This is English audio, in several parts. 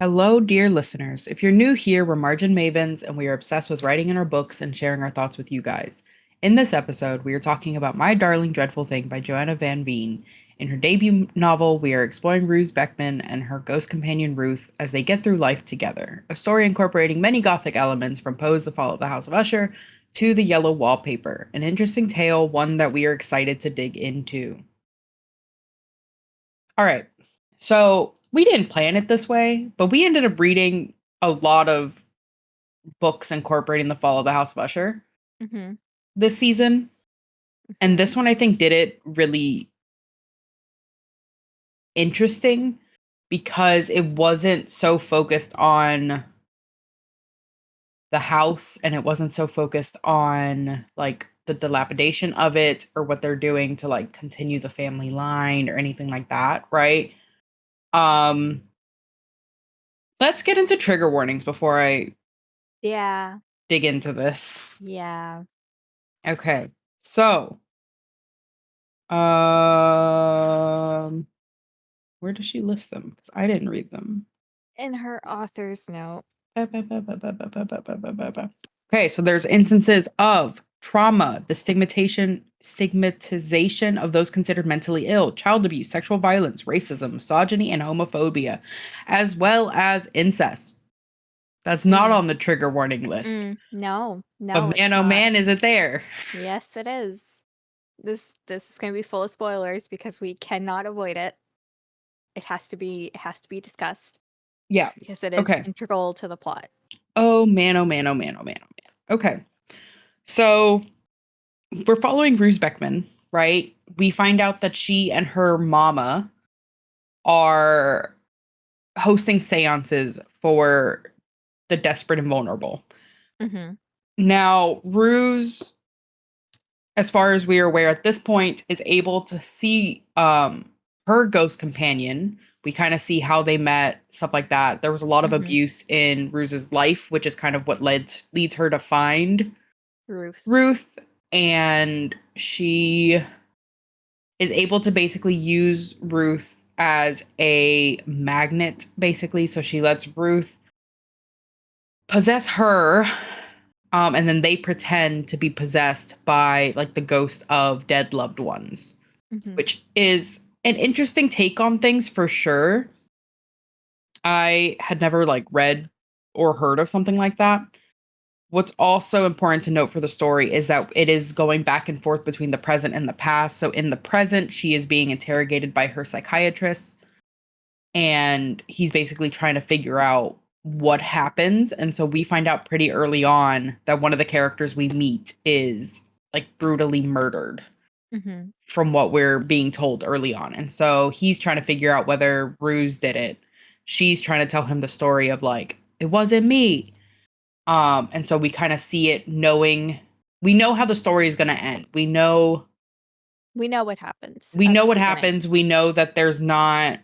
Hello, dear listeners. If you're new here, we're Margin Mavens, and we are obsessed with writing in our books and sharing our thoughts with you guys. In this episode, we are talking about My Darling Dreadful Thing by Johanna Van Veen. In her debut novel, we are exploring Roos Beckman and her ghost companion Ruth as they get through life together. A story incorporating many gothic elements from Poe's The Fall of the House of Usher to The Yellow Wallpaper. An interesting tale, one that we are excited to dig into. All right. So we didn't plan it this way, but we ended up reading a lot of books incorporating the fall of the House of Usher Mhm, this season. And mhm, this one, I think, did it really interesting because it wasn't so focused on the house and it wasn't so focused on like the dilapidation of it or what they're doing to like continue the family line or anything like that, right? Um let's get into trigger warnings before I Yeah, dig into this. yeah. Okay. So, um, where does she list them? Because I didn't read them. In her author's note. Okay, so there's instances of trauma, the stigmatization of those considered mentally ill, child abuse, sexual violence, racism, misogyny, and homophobia, as well as incest. That's not Mm, on the trigger warning list. no, no, But it's man, oh not. man, is it there? Yes, it is. This is gonna be full of spoilers because we cannot avoid it. It has to be discussed Yeah. because it is Okay. integral to the plot. Oh man, oh man, oh man, oh man, oh man. Okay. So we're following Roos Beckman, right? We find out that she and her mama are hosting seances for the desperate and vulnerable. Mhm, Now, Ruse, as far as we are aware at this point, is able to see her ghost companion. We kind of see how they met, stuff like that. There was a lot of mhm. abuse in Ruse's life, which is kind of what leads her to find Ruth. Ruth, and she is able to basically use Ruth as a magnet, basically. So she lets Ruth possess her, and then they pretend to be possessed by like the ghosts of dead loved ones, Mhm. which is an interesting take on things for sure. I had never like read or heard of something like that. What's also important to note for the story is that it is going back and forth between the present and the past. So in the present, she is being interrogated by her psychiatrist, and he's basically trying to figure out what happens. And so we find out pretty early on that one of the characters we meet is like brutally murdered Mhm. from what we're being told early on. And so he's trying to figure out whether Ruse did it. She's trying to tell him the story of like, it wasn't me. And so we kind of see it knowing we know how the story is going to end. We know what happens We at know the what beginning. happens. We know that there's not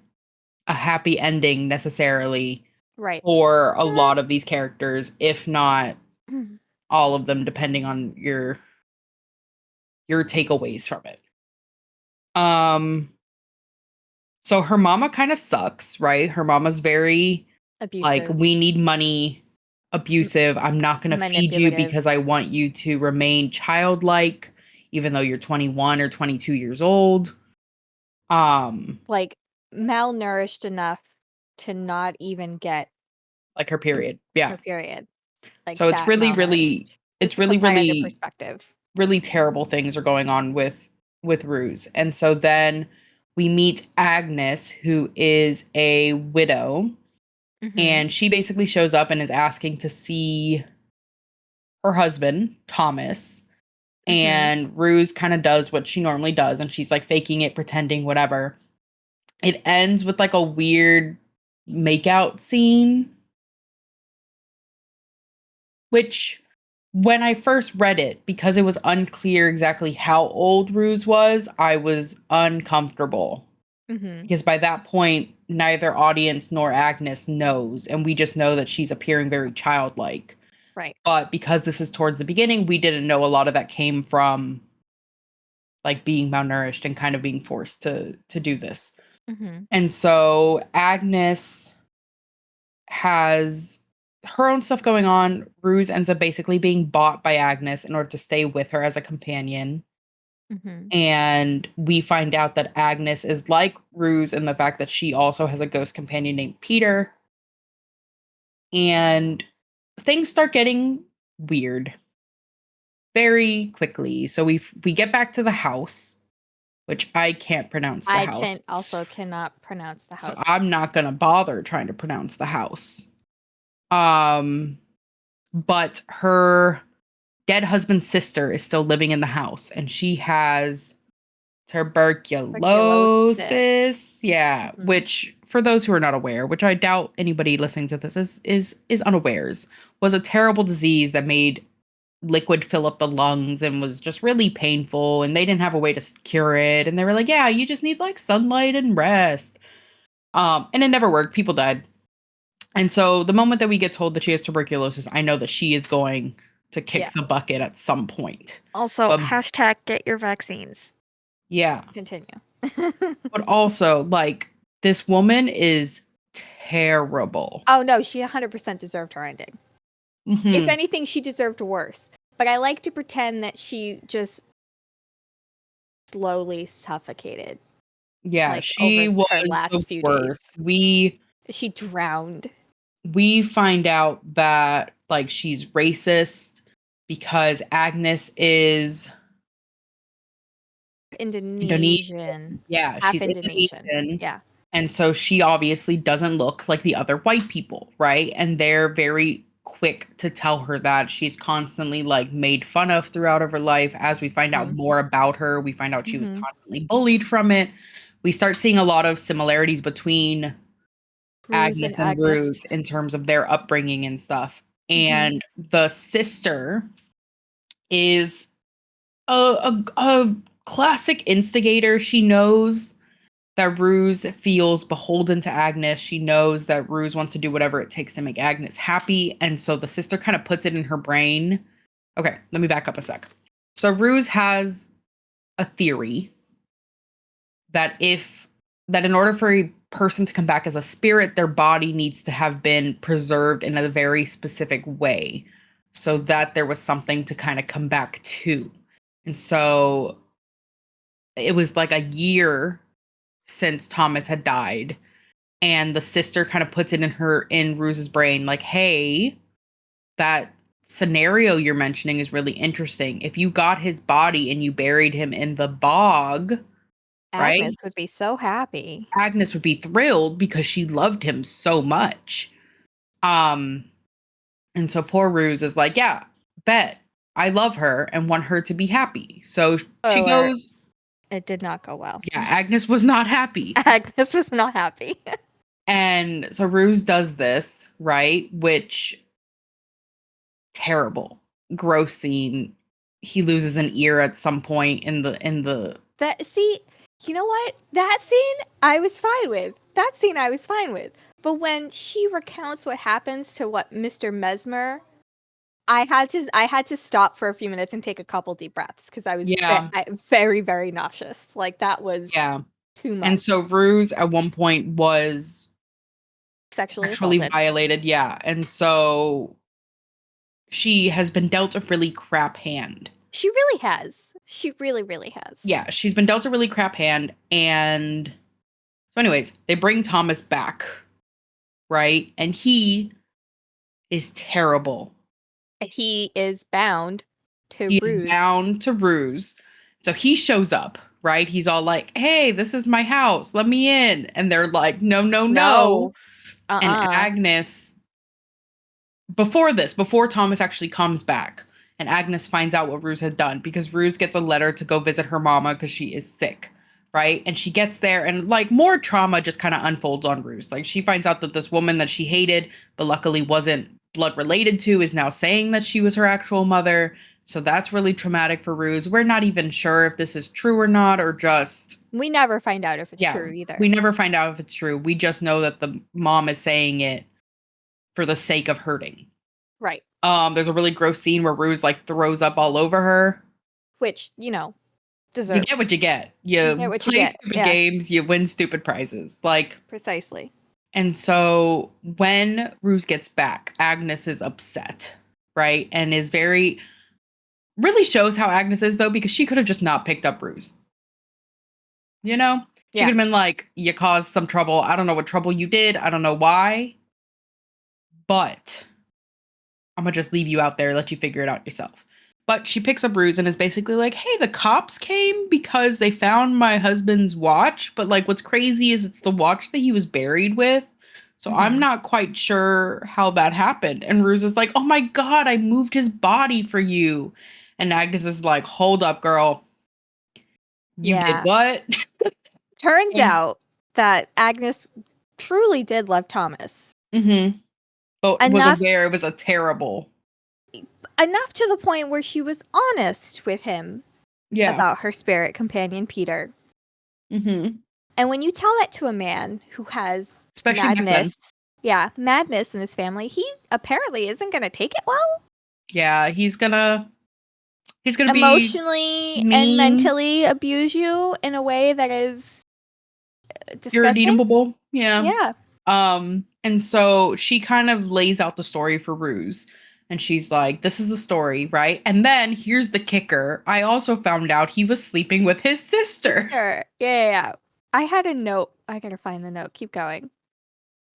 a happy ending necessarily Right. for a Eh. lot of these characters, if not all of them, depending on your takeaways from it. Um, so her mama kind of sucks, right? Her mama's very like, Abusive, we need money, m abusive. I'm not gonna feed you manipulative. because I want you to remain childlike, even though you're 21 or 22 years old. Um, Like, malnourished enough to not even get like her period. Yeah. her period. Like, So it's that really, really, malnourished. Just it's to really, put that into really perspective. really terrible things are going on with Ruse. And so then we meet Agnes, who is a widow, Mhm, and she basically shows up and is asking to see her husband, Thomas. mhm. And Ruse kind of does what she normally does, and she's like faking it, pretending, whatever. It ends with like a weird makeout scene, which when I first read it, because it was unclear exactly how old Ruse was, I was uncomfortable Mhm. because by that point, neither audience nor Agnes knows, and we just know that she's appearing very childlike. Right. But because this is towards the beginning, we didn't know a lot of that came from like being malnourished and kind of being forced to do this. Mhm. And so Agnes has her own stuff going on. Ruse ends up basically being bought by Agnes in order to stay with her as a companion. Mhm. And we find out that Agnes is like Ruse in the fact that she also has a ghost companion named Peter. And things start getting weird very quickly. So we get back to the house, which I can't pronounce the I house. can also cannot pronounce the So house. I'm not going to bother trying to pronounce the house. But her dead husband's sister is still living in the house and she has tuberculosis. Yeah, Mhm. which for those who are not aware, which I doubt anybody listening to this is unawares, was a terrible disease that made liquid fill up the lungs and was just really painful and they didn't have a way to cure it and they were like, yeah, you just need like sunlight and rest. And it never worked. People died. And so the moment that we get told that she has tuberculosis, I know that she is going to kick the bucket at some point. Also, But hashtag get your vaccines. yeah. Continue. But also, like, this woman is terrible. Oh no, she 100% deserved her ending. If Mhm. anything, she deserved worse. But I like to pretend that she just slowly suffocated, Yeah, like she over was her the last few days. worst. She drowned. We find out that like she's racist because Agnes is Indonesian. Indonesian. Yeah, Half she's Indonesian. Indonesian. Yeah. And so she obviously doesn't look like the other white people, right? And they're very quick to tell her that. She's constantly like made fun of throughout of her life. As we find out Mhm. more about her, we find out she was Mhm. constantly bullied from it. We start seeing a lot of similarities between Ruse and Agnes and Agnes. Ruth in terms of their upbringing and stuff. Mhm. And the sister is a classic instigator. She knows that Ruse feels beholden to Agnes. She knows that Ruse wants to do whatever it takes to make Agnes happy. And so the sister kind of puts it in her brain. Okay, let me back up a sec. So Ruse has a theory that in order for a person to come back as a spirit, their body needs to have been preserved in a very specific way so that there was something to kind of come back to. And so it was like a year since Thomas had died. And the sister kind of puts it in Ruse's brain, like, hey, that scenario you're mentioning is really interesting. If you got his body and you buried him in the bog, Agnes right? would be so happy. Agnes would be thrilled because she loved him so much. Um, and so poor Ruse is like, yeah, bet. I love her and want her to be happy. So she Spoiler, goes, it did not go well. yeah, Agnes was not happy. Agnes was not happy. And so Ruse does this, right? Which terrible, gross scene. He loses an ear at some point in the See, you know what? That scene I was fine with. But when she recounts what happens to what Mr. Mesmer, I had to stop for a few minutes and take a couple deep breaths because I was yeah, very, very nauseous. Like that was yeah. too much. And so Ruse at one point was Sexually sexually assaulted. violated, yeah. And so she has been dealt a really crap hand. She really has. She really, really has. Yeah, she's been dealt a really crap hand. And so, anyways, they bring Thomas back, right? And he is terrible. He is bound to He is Ruse. bound to Ruse. So he shows up, right? He's all like, hey, this is my house. Let me in. And they're like, no, no, no. No. And Uh-uh. Agnes, before Thomas actually comes back, and Agnes finds out what Ruse had done because Ruse gets a letter to go visit her mama because she is sick, right? And she gets there, and like more trauma just kind of unfolds on Ruse. Like she finds out that this woman that she hated, but luckily wasn't blood related to, is now saying that she was her actual mother. So that's really traumatic for Ruse. We're not even sure if this is true or not, or just We never find out if it's yeah, true either. we never find out if it's true. We just know that the mom is saying it for the sake of hurting. Right. There's a really gross scene where Ruse like throws up all over her. Which, You deserved. get what you get. You get You what you play get. stupid Yeah, games, you win stupid prizes. Like, precisely. And so when Ruse gets back, Agnes is upset, right? And is really shows how Agnes is, though, because she could have just not picked up Ruse. You know? She Yeah. could have been like, you caused some trouble. I don't know what trouble you did. I don't know why. But I'm going to just leave you out there, let you figure it out yourself. But she picks up Ruse and is basically like, hey, the cops came because they found my husband's watch. But like, what's crazy is it's the watch that he was buried with. So I'm Mhm. not quite sure how that happened. And Ruse is like, oh my God, I moved his body for you. And Agnes is like, hold up, girl. You did Yeah. what? Turns And out that Agnes truly did love Thomas. but was Enough aware it was a terrible. enough to the point where she was honest with him Yeah. about her spirit companion Peter. Mm-hmm. And when you tell that to a man who has Especially back then. madness in his family, he apparently isn't going to take it well. Yeah, he's gonna be Emotionally and mean, mentally abuse you in a way that is disgusting. irredeemable. Yeah. Yeah. And so she kind of lays out the story for Ruse. And she's like, this is the story, right? And then here's the kicker. I also found out he was sleeping with his sister. Sister. Yeah. I had a note. I gotta find the note. Keep going.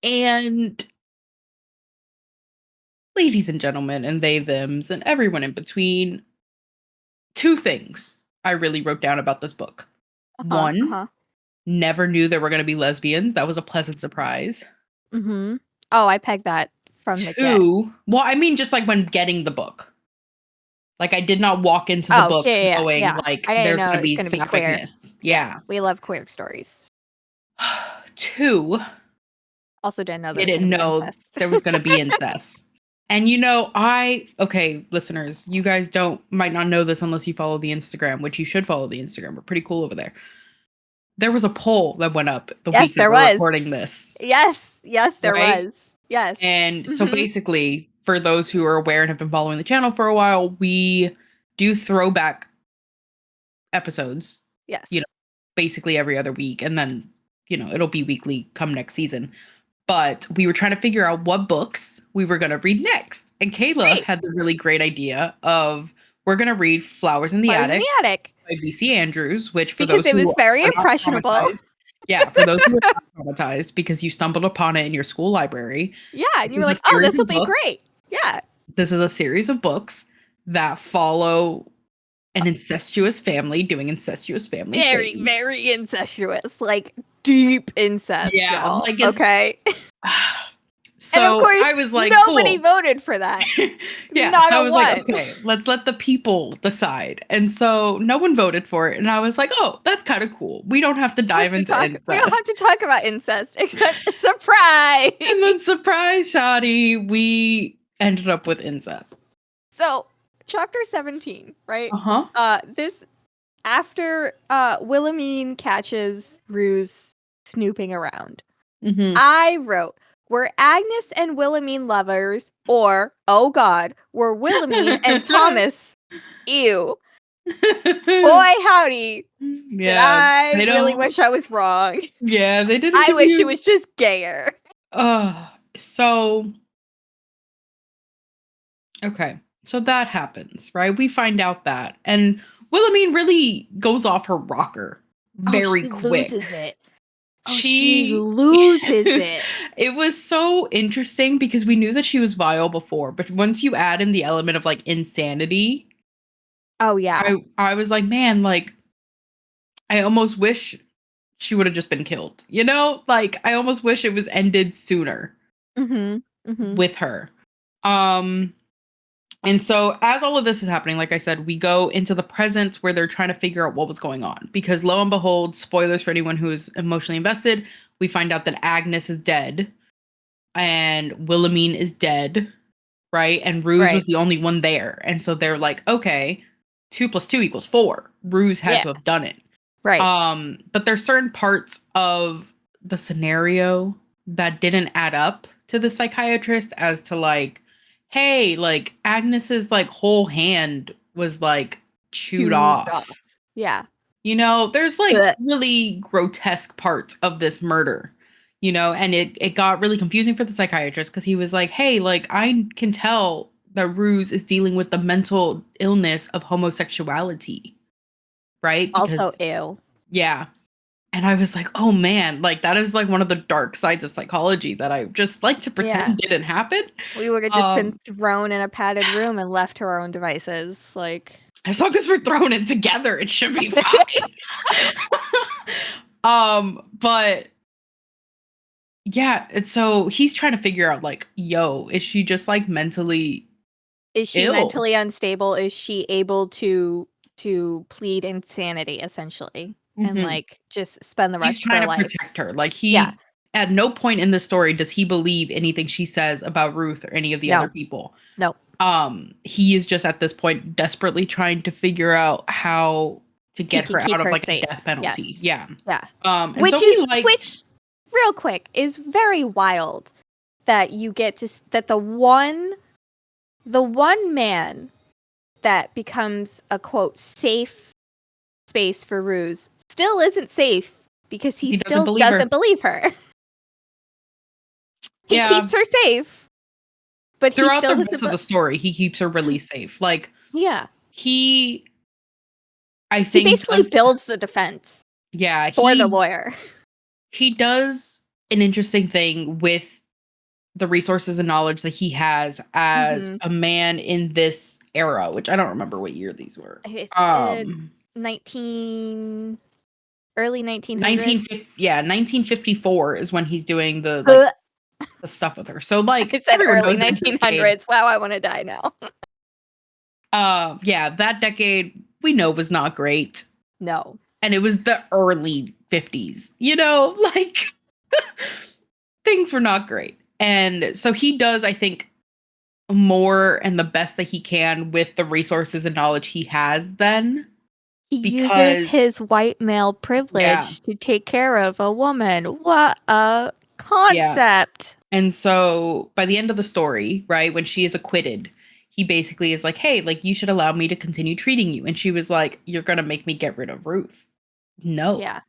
And ladies and gentlemen, and they, thems, and everyone in between, two things I really wrote down about this book. Uh-huh. One, Uh-huh. never knew there were going to be lesbians. That was a pleasant surprise. Mm-hmm. Oh, I pegged that from the get. Two, well, I mean, just like when getting the book. Like, I did not walk into the Oh, book knowing, yeah. like, I didn't there's know going to it was be gonna be queer. sapphic-ness. Yeah. Yeah. We love queer stories. Two, Also didn't know there was gonna didn't be know incest. there was going to be incest. And okay, listeners, you guys might not know this unless you follow the Instagram, which you should follow the Instagram. We're pretty cool over there. There was a poll that went up the Yes, week that there we're was. recording this, Yes, there right? was. Yes. And so Mm-hmm. basically, for those who are aware and have been following the channel for a while, we do throwback episodes, you know, Yes. basically every other week. And then, it'll be weekly come next season. But we were trying to figure out what books we were going to read next. And Kayla Great. had the really great idea of we're going to read Flowers in the Flowers in Attic the Attic. by B.C. Andrews, which for Because those it was who very are not impressionable. traumatized, yeah, for those who are not traumatized because you stumbled upon it in your school library, Yeah. And this you were is a like, oh, series this will of be books. great. Yeah. This is a series of books that follow an incestuous family doing incestuous family Very, things. very incestuous. Like deep incest, Yeah, y'all. like it's Okay. And of so course, I was like, nobody cool. voted for that. Yeah, Not so I a was like, one. okay, let's let the people decide. And so no one voted for it. And I was like, oh, that's kind of cool. We don't have to dive into We don't have incest. to talk about incest, except surprise. And then surprise, shoddy, we ended up with incest. So, chapter 17, right? Uh-huh. This after Wilhelmine catches Ruse snooping around. Mm-hmm. I wrote, were Agnes and Wilhelmine lovers, or, oh God, were Wilhelmine and Thomas? Ew. Boy, howdy. Did Yeah, I they really don't. wish I was wrong? Yeah, they didn't I give wish it you. was just gayer. So okay, so that happens, right? We find out that, and Wilhelmine really goes off her rocker Oh, very she quick. loses it. Oh, she She, loses it. it was so interesting because we knew that she was vile before, but once you add in the element of like insanity, Oh, yeah. I was like, man, like I almost wish she would have just been killed. Like I almost wish it was ended sooner Mm-hmm. Mm-hmm. with her. Um And so, as all of this is happening, like I said, we go into the present where they're trying to figure out what was going on. Because lo and behold, spoilers for anyone who's emotionally invested, we find out that Agnes is dead and Wilhelmine is dead, right? And Ruse Right. was the only one there. And so they're like, okay, 2 + 2 = 4. Ruse had Yeah. to have done it. Right. But there's certain parts of the scenario that didn't add up to the psychiatrist as to like, hey, like Agnes's like whole hand was like chewed Chewed off. off. Yeah. There's like Ugh. really grotesque parts of this murder. you know, and it got really confusing for the psychiatrist because he was like, hey, like, I can tell that Ruse is dealing with the mental illness of homosexuality, right? Also, Because, ew. yeah. And I was like, oh man, like that is like one of the dark sides of psychology that I just like to Yeah. pretend didn't happen. We would have just been thrown in a padded room and left to our own devices. Like, as long as we're throwing it together, it should be fine. But yeah, and so he's trying to figure out like, yo, is she just like mentally is she ill? mentally unstable? Is she able to plead insanity essentially and Mhm. like just spend the He's rest of trying her to life? protect her. Like Yeah. he at no point in the story does he believe anything she says about Ruth or any of the other No. people. No. He is just at this point desperately trying to figure out how to He get can her keep out of her like a safe. death penalty. Yes. Yeah. Yeah. And so Which real quick is very wild that you get to that the one man that becomes a quote safe space for Ruse still isn't safe because he doesn't still believe her. doesn't believe her. He Yeah. keeps her safe, but he Throughout still the doesn't. rest of the story, he keeps her really safe. Like Yeah, I he think basically builds the defense yeah, for the lawyer. he does an interesting thing with the resources and knowledge that he has as Mm-hmm. a man in this era, which I don't remember what year these were. It's 19 early 1900s. 1954 is when he's doing the I the stuff with her. So like said everyone early knows that decade. 1900s. Wow, I want to die now. Yeah, that decade we know was not great. No. And it was the early 50s, you know, like things were not great. And so he does, I think, more and the best that he can with the resources and knowledge he has then. He uses Because, his white male yeah, privilege to take care of a woman. What a yeah. concept. And so by the end of the story, right, when she is acquitted, he basically is like, hey, like, you should allow me to continue treating you. And she was like, you're going to make me get rid of Ruth. No. Yeah.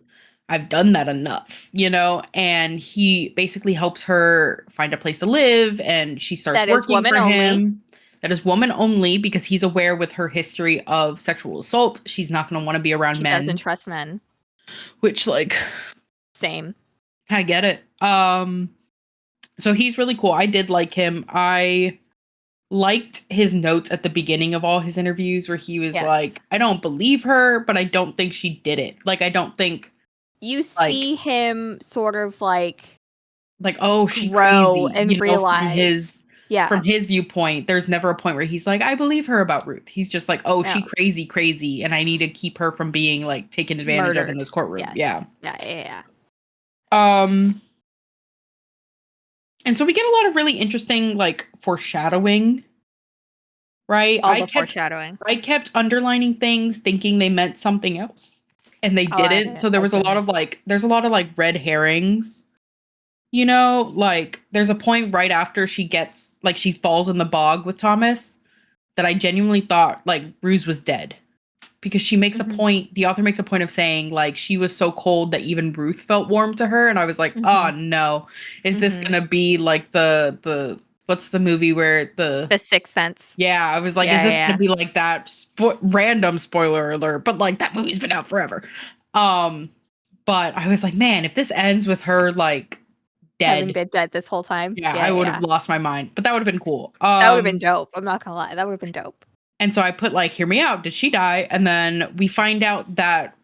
I've done that enough, you know? And he basically helps her find a place to live and she starts That is working woman for only. him. That is woman only because he's aware with her history of sexual assault, she's not going to want to be around She men. doesn't trust men. Which, like, Same. I get it. So he's really cool. I did like him. I liked his notes at the beginning of all his interviews where he was like, I don't believe her, but I don't think she did it. Like, I don't think you see him sort of like oh, she grow crazy, and you know, realize from his viewpoint. There's never a point where he's like, I believe her about Ruth. He's just like, oh, she crazy, and I need to keep her from being like taken advantage of in this courtroom. Yes. Yeah. And so we get a lot of really interesting like foreshadowing, right? Foreshadowing. I kept underlining things thinking they meant something else and they didn't. So there was a lot of like there's a lot of like red herrings. You know, like there's a point right after she gets like she falls in the bog with Thomas that I genuinely thought like Ruse was dead. Because she makes a point, the author makes a point of saying like she was so cold that even Ruth felt warm to her, and I was like, oh no, is this gonna be like the what's the movie where the Sixth Sense? Yeah, I was like, is this gonna be like that random spoiler alert? But like that movie's been out forever. But I was like, man, if this ends with her like dead, having been dead this whole time, yeah, I would have lost my mind. But that would have been cool. That would have been dope. I'm not gonna lie, that would have been dope. And so I put like, hear me out. Did she die? And then we find out that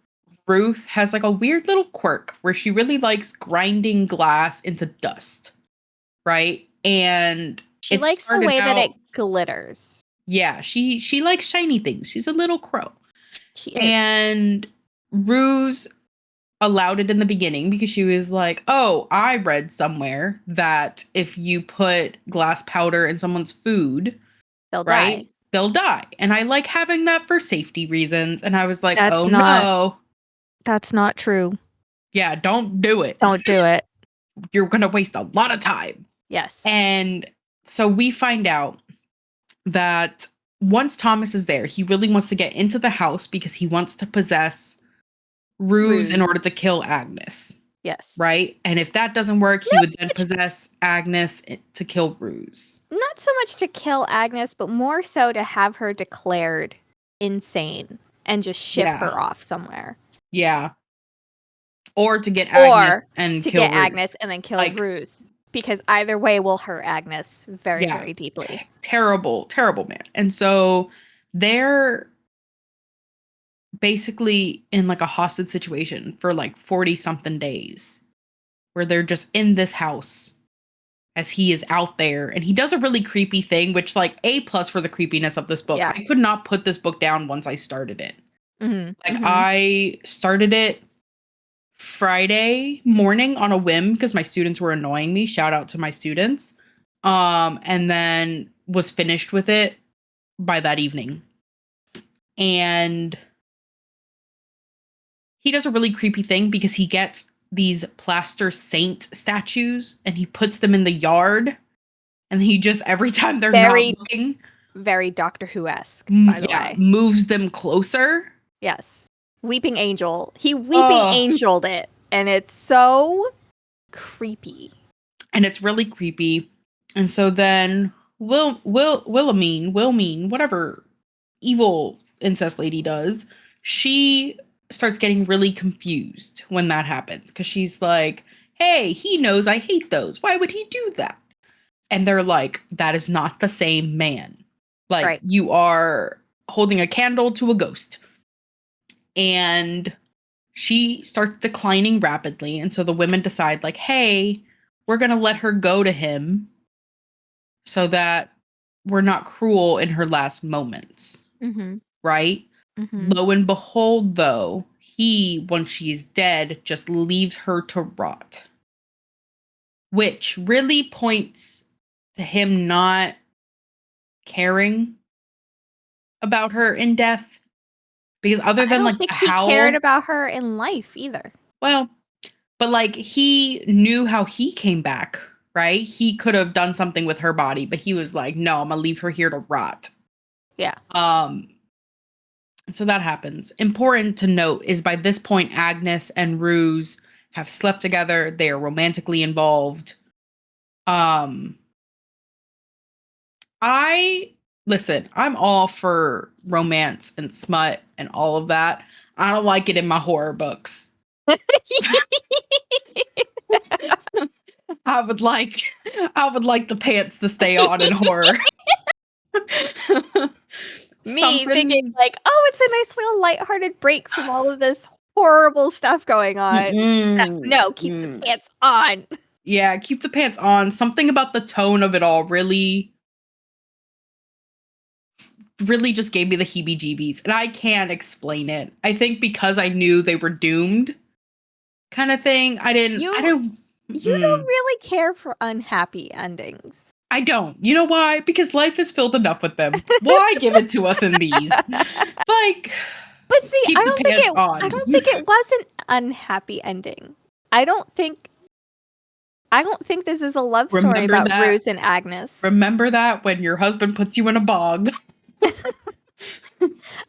Ruth has like a weird little quirk where she really likes grinding glass into dust. Right. And she likes the way that it glitters. Yeah. She likes shiny things. She's a little crow. She is. And Ruse allowed it in the beginning because she was like, oh, I read somewhere that if you put glass powder in someone's food, they'll die. They'll die. And I like having that for safety reasons. And I was like, no. That's not true. Yeah, don't do it. Don't do it. You're going to waste a lot of time. Yes. And so we find out that once Thomas is there, he really wants to get into the house because he wants to possess Ruse in order to kill Agnes. Yes. right? And if that doesn't work, he would then possess Agnes to kill Ruse. Not so much to kill Agnes, but more so to have her declared insane and just ship her off somewhere. Yeah. Or to get Agnes Or and to kill get Ruse. Agnes and then kill Ruse. Because either way will hurt Agnes very, Yeah. very deeply. Terrible, terrible man. And so they're basically in like a hostage situation for like 40 something days where they're just in this house as he is out there, and he does a really creepy thing, which like A+ for the creepiness of this book. Yeah. I could not put this book down once I started it. Mm-hmm. Like I started it Friday morning on a whim because my students were annoying me. Shout out to my students. And then was finished with it by that evening. And he does a really creepy thing because he gets these plaster saint statues and he puts them in the yard. And he just, every time they're not looking, very Doctor Who-esque, by the way. Moves them closer. Yes. Weeping Angel. He weeping angeled it. And it's so creepy. And it's really creepy. And so then Wilhelmine, whatever evil incest lady does, she starts getting really confused when that happens. Because she's like, hey, he knows I hate those. Why would he do that? And they're like, that is not the same man. Like, you are holding a candle to a ghost. And she starts declining rapidly. And so the women decide, like, hey, we're going to let her go to him so that we're not cruel in her last moments. Mm-hmm. Right? Mm-hmm. Lo and behold, though, he, once she's dead, just leaves her to rot. Which really points to him not caring about her in death. Because other than like the howl, he cared about her in life either. Well, but like he knew how he came back, right? He could have done something with her body, but he was like, no, I'm gonna leave her here to rot. Yeah. So that happens. Important to note is by this point, Agnes and Ruse have slept together. They are romantically involved. Listen, I'm all for romance and smut and all of that. I don't like it in my horror books. I would like the pants to stay on in horror. Me thinking like, oh, it's a nice little lighthearted break from all of this horrible stuff going on. No, keep the pants on. Yeah, keep the pants on. Something about the tone of it all really just gave me the heebie-jeebies, and I can't explain it. I think because I knew they were doomed kind of thing. You don't really care for unhappy endings. I don't. You know why? Because life is filled enough with them. Why give it to us in these? Like, but see, I don't think it was an unhappy ending. I don't think this is a love story about Ruse and Agnes. Remember that when your husband puts you in a bog. I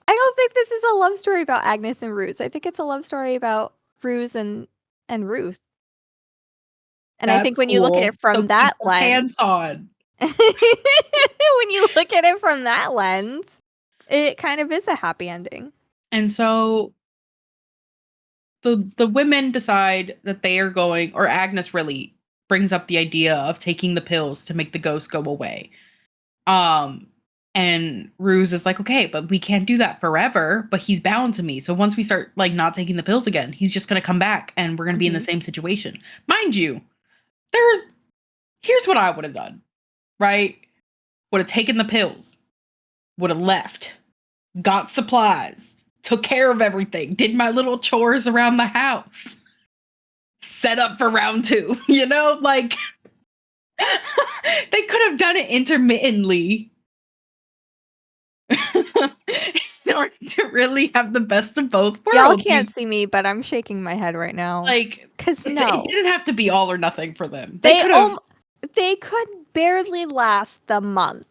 don't think this is a love story about Agnes and Ruse. I think it's a love story about Ruse and Ruth. And I think when you look at it from that lens, pants on. When you look at it from that lens, it kind of is a happy ending. And so the women decide that they are going, or Agnes really brings up the idea of taking the pills to make the ghost go away. And Ruse is like, okay, but we can't do that forever, but he's bound to me. So once we start like not taking the pills again, he's just going to come back and we're going to be in the same situation. Mind you, here's what I would have done, right? Would have taken the pills, would have left, got supplies, took care of everything, did my little chores around the house, set up for round 2, you know, like they could have done it intermittently in order to really have the best of both worlds. Y'all can't see me, but I'm shaking my head right now. Like, because it didn't have to be all or nothing for them. They could barely last the month.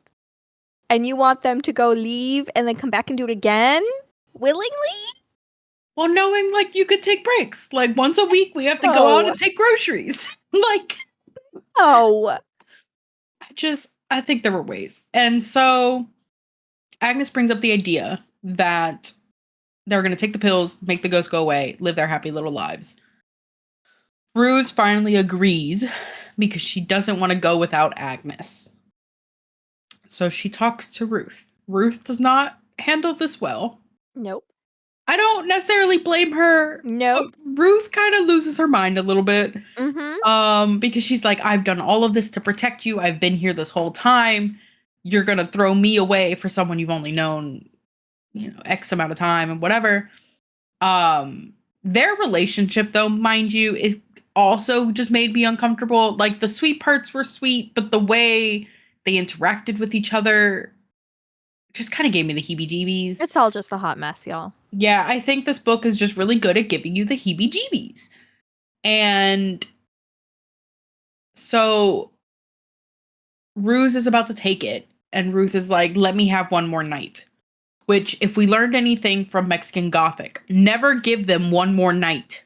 And you want them to go leave and then come back and do it again? Willingly? Well, knowing like you could take breaks. Like once a week we have to go out Oh. and take groceries. Like Oh. I think there were ways. And so Agnes brings up the idea that they're going to take the pills, make the ghost go away, live their happy little lives. Ruse finally agrees because she doesn't want to go without Agnes. So she talks to Ruth. Ruth does not handle this well. Nope. I don't necessarily blame her. Nope. Ruth kind of loses her mind a little bit. Because she's like, I've done all of this to protect you. I've been here this whole time. You're gonna throw me away for someone you've only known, X amount of time and whatever. Their relationship, though, mind you, is also just made me uncomfortable. Like the sweet parts were sweet, but the way they interacted with each other just kind of gave me the heebie-jeebies. It's all just a hot mess, y'all. Yeah, I think this book is just really good at giving you the heebie-jeebies. And so Ruse is about to take it, and Ruth is like, let me have one more night. Which, if we learned anything from Mexican Gothic, never give them one more night.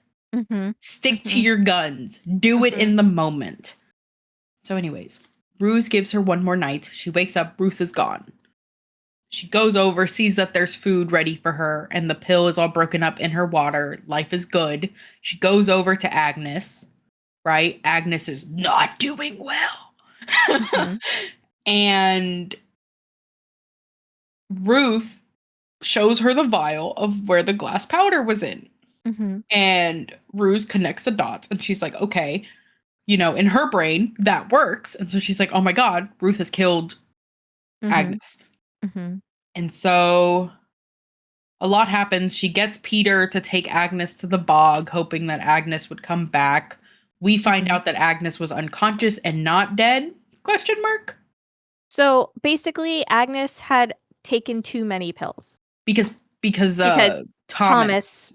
Stick to your guns. Do it in the moment. So anyways, Ruse gives her one more night. She wakes up, Ruth is gone. She goes over, sees that there's food ready for her, and the pill is all broken up in her water. Life is good. She goes over to Agnes, right? Agnes is not doing well. And Ruth shows her the vial of where the glass powder was in. And Ruse connects the dots, and she's like, okay, in her brain, that works. And so she's like, oh my God, Ruth has killed Agnes. And so a lot happens. She gets Peter to take Agnes to the bog, hoping that Agnes would come back. We find out that Agnes was unconscious and not dead? Question mark. So basically, Agnes had taken too many pills. Because Thomas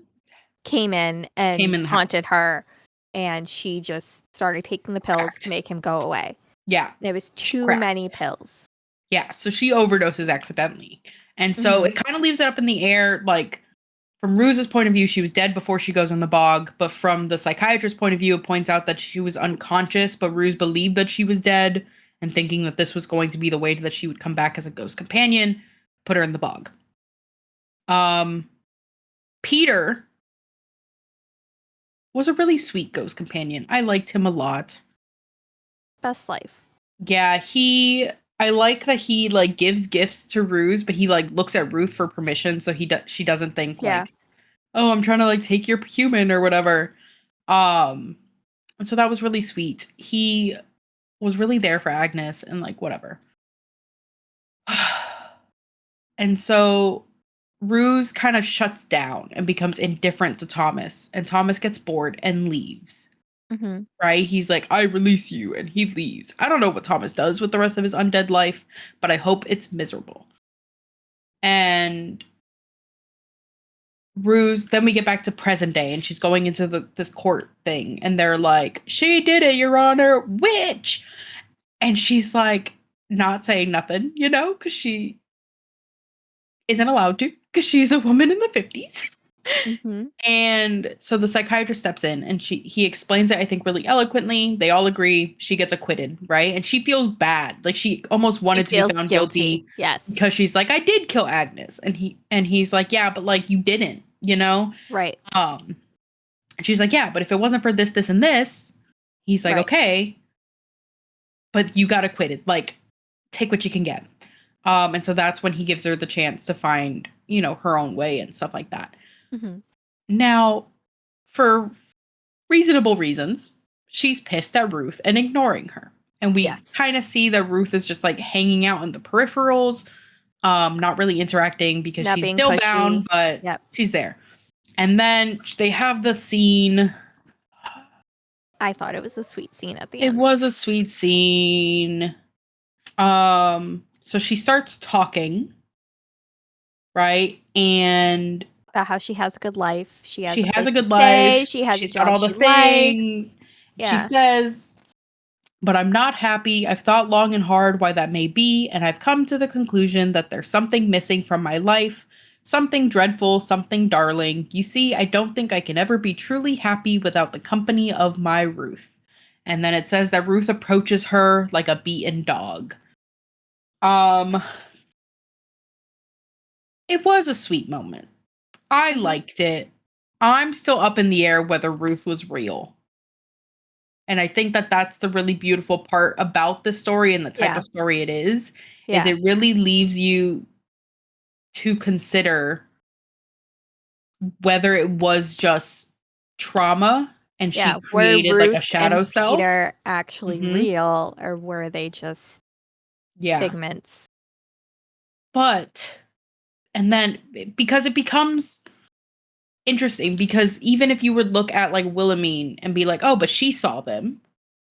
came in and came in the haunted house. her, and she just started taking the pills Correct. to make him go away. Yeah. There was too Correct. many pills. Yeah, so she overdoses accidentally. And so it kind of leaves it up in the air. Like, from Ruse's point of view, she was dead before she goes in the bog. But from the psychiatrist's point of view, it points out that she was unconscious, but Ruse believed that she was dead and thinking that this was going to be the way that she would come back as a ghost companion, put her in the bog. Peter was a really sweet ghost companion. I liked him a lot. Best life. Yeah, I like that he like gives gifts to Ruse, but he like looks at Ruth for permission, so she doesn't think like, oh, I'm trying to like take your human or whatever. And so that was really sweet. He was really there for Agnes and like whatever. And so Ruse kind of shuts down and becomes indifferent to Thomas, and Thomas gets bored and leaves. Right? He's like, I release you, and he leaves. I don't know what Thomas does with the rest of his undead life, but I hope it's miserable. And Ruse, then we get back to present day, and she's going into this court thing, and they're like, she did it, Your Honor, witch! And she's like, not saying nothing, because she isn't allowed to, because she's a woman in the 50s. And so the psychiatrist steps in and he explains it, I think, really eloquently. They all agree. She gets acquitted, right? And she feels bad. Like she almost wanted to be found guilty. Yes. Because she's like, I did kill Agnes. And he's like, yeah, but like you didn't, Right. And she's like, yeah, but if it wasn't for this, this, and this, he's like, okay, but you got acquitted. Like, take what you can get. And so that's when he gives her the chance to find, her own way and stuff like that. Now, for reasonable reasons, she's pissed at Ruth and ignoring her. And we kind of see that Ruth is just like hanging out in the peripherals, not really interacting because she's still pushy. Bound, but she's there. And then they have the scene. I thought it was a sweet scene at the end. It was a sweet scene. So she starts talking, right? And about how she has a good life. She has a good life. She's got all the things. Yeah. She says, but I'm not happy. I've thought long and hard why that may be, and I've come to the conclusion that there's something missing from my life, something dreadful, something darling. You see, I don't think I can ever be truly happy without the company of my Ruth. And then it says that Ruth approaches her like a beaten dog. Um, it was a sweet moment. I liked it. I'm still up in the air whether Ruth was real. And I think that that's the really beautiful part about the story and the type of story it is Yeah. it really leaves you to consider whether it was just trauma and she Were created like a Ruth and shadow self. Peter actually Mhm. real, or were they just Yeah. figments? But and then because it becomes interesting because even if you would look at like Wilhelmine and be like, "Oh, but she saw them."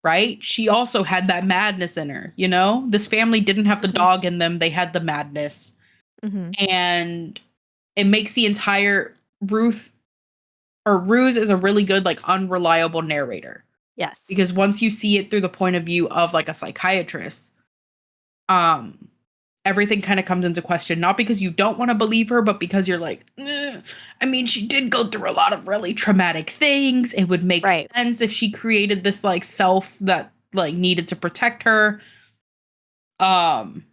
Right? She also had that madness in her, you know? This family didn't have the dog in them, they had the madness. And it makes the entire Ruth or Ruse is a really good like unreliable narrator Yes. because once you see it through the point of view of like a psychiatrist, um everything kind of comes into question not because you don't want to believe her but because you're like, I mean she did go through a lot of really traumatic things. It would make sense if she created this like self that like needed to protect her. And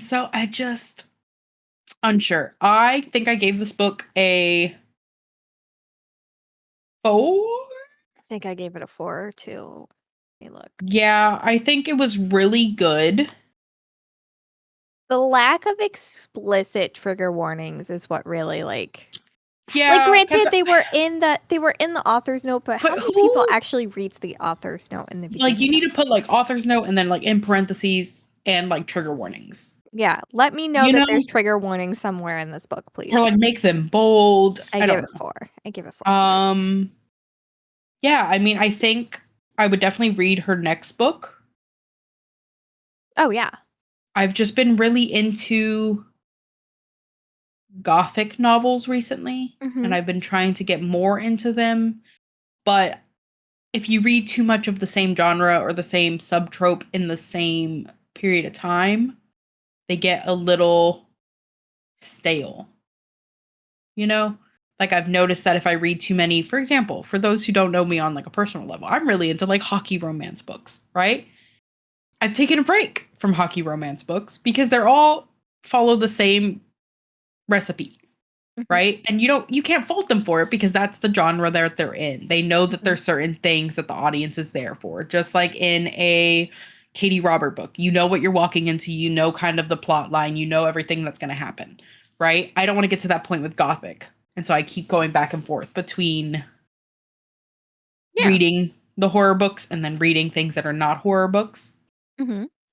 so I just unsure. I think I gave this book a 4. I think I gave it a 4 too. Hey, look. Yeah, I think it was really good. The lack of explicit trigger warnings is what really like Yeah, granted they were in the author's note, but how many people who actually reads the author's note in the like you beginning? need to put like author's note and then like in parentheses and like trigger warnings. Yeah, let me know You that know, there's trigger warnings somewhere in this book, please. or like make them bold. I I give don't it know. 4. I give it 4 stars. Yeah, I mean, I think I would definitely read her next book. Oh yeah. I've just been really into gothic novels recently, and I've been trying to get more into them. But if you read too much of the same genre or the same subtrope in the same period of time, they get a little stale. You know? Like I've noticed that if I read too many, for example, for those who don't know me on like a personal level, I'm really into like hockey romance books, right? I've taken a break from hockey romance books because they're all follow the same recipe, right? And you can't fault them for it because that's the genre that they're in. They know that there's certain things that the audience is there for. Just like in a Katie Robert book, you know what you're walking into, you know kind of the plot line, you know everything that's going to happen, right? I don't want to get to that point with gothic. And so I keep going back and forth between reading the horror books and then reading things that are not horror books.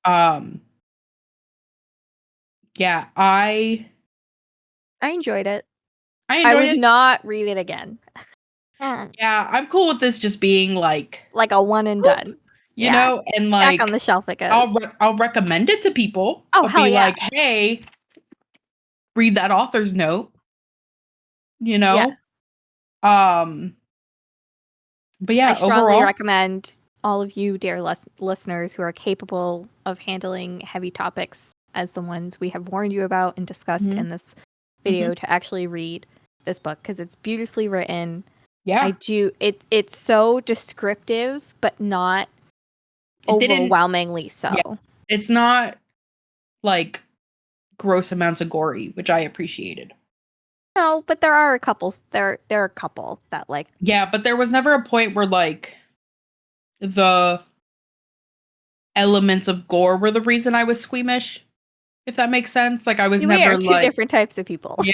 Um yeah, I enjoyed it. I I enjoyed would it. not read it again. Yeah, I'm cool with this just being like a one and done. you know, and Back on like the shelf it goes. I'll recommend it to people. Oh, I'll hell be yeah. like, "Hey, read that author's note." You Yeah. know? But I yeah, strongly overall, recommend all of you, dear listeners, who are capable of handling heavy topics as the ones we have warned you about and discussed in this video to actually read this book because it's beautifully written. Yeah. It's so descriptive, but not overwhelmingly so. Yeah, it's not like gross amounts of gory, which I appreciated. No, but there are a couple. There are a couple that like. Yeah, but there was never a point where like the elements of gore were the reason I was squeamish, if that makes sense. Like I was We are never two like, different types of people. yeah,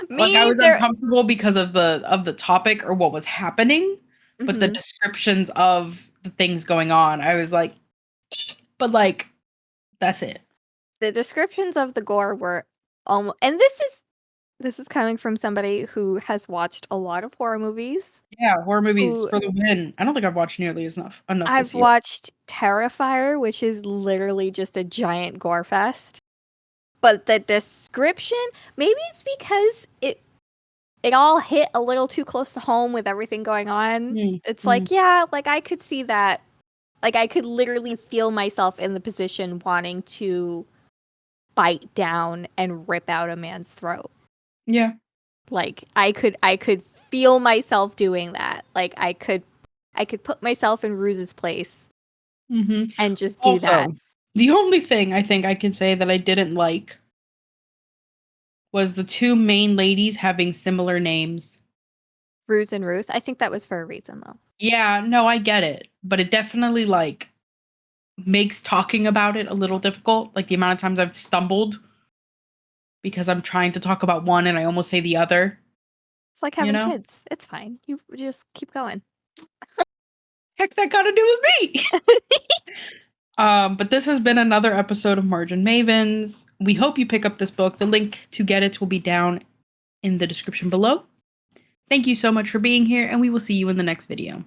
like I Me, was uncomfortable because of the topic or what was happening, but the descriptions of the things going on, I was like, but like that's it. the descriptions of the gore were almost, and this is coming from somebody who has watched a lot of horror movies. Yeah, horror movies Who for the win. I don't think I've watched nearly enough I've this year. watched Terrifier, which is literally just a giant gore fest. But the description, maybe it's because it all hit a little too close to home with everything going on. It's like, yeah, like I could see that. Like I could literally feel myself in the position wanting to bite down and rip out a man's throat. Yeah. Like I could feel myself doing that. Like I could put myself in Ruse's place and just do Also, that. the only thing I think I can say that I didn't like was the two main ladies having similar names. Ruse and Ruth. I think that was for a reason though. Yeah, no, I get it, but it definitely like makes talking about it a little difficult. Like the amount of times I've stumbled because I'm trying to talk about one and I almost say the other. It's like You having know? kids. It's fine. You just keep going. Heck, that got to do with me. But this has been another episode of Margin Mavens. We hope you pick up this book. The link to get it will be down in the description below. Thank you so much for being here, and we will see you in the next video.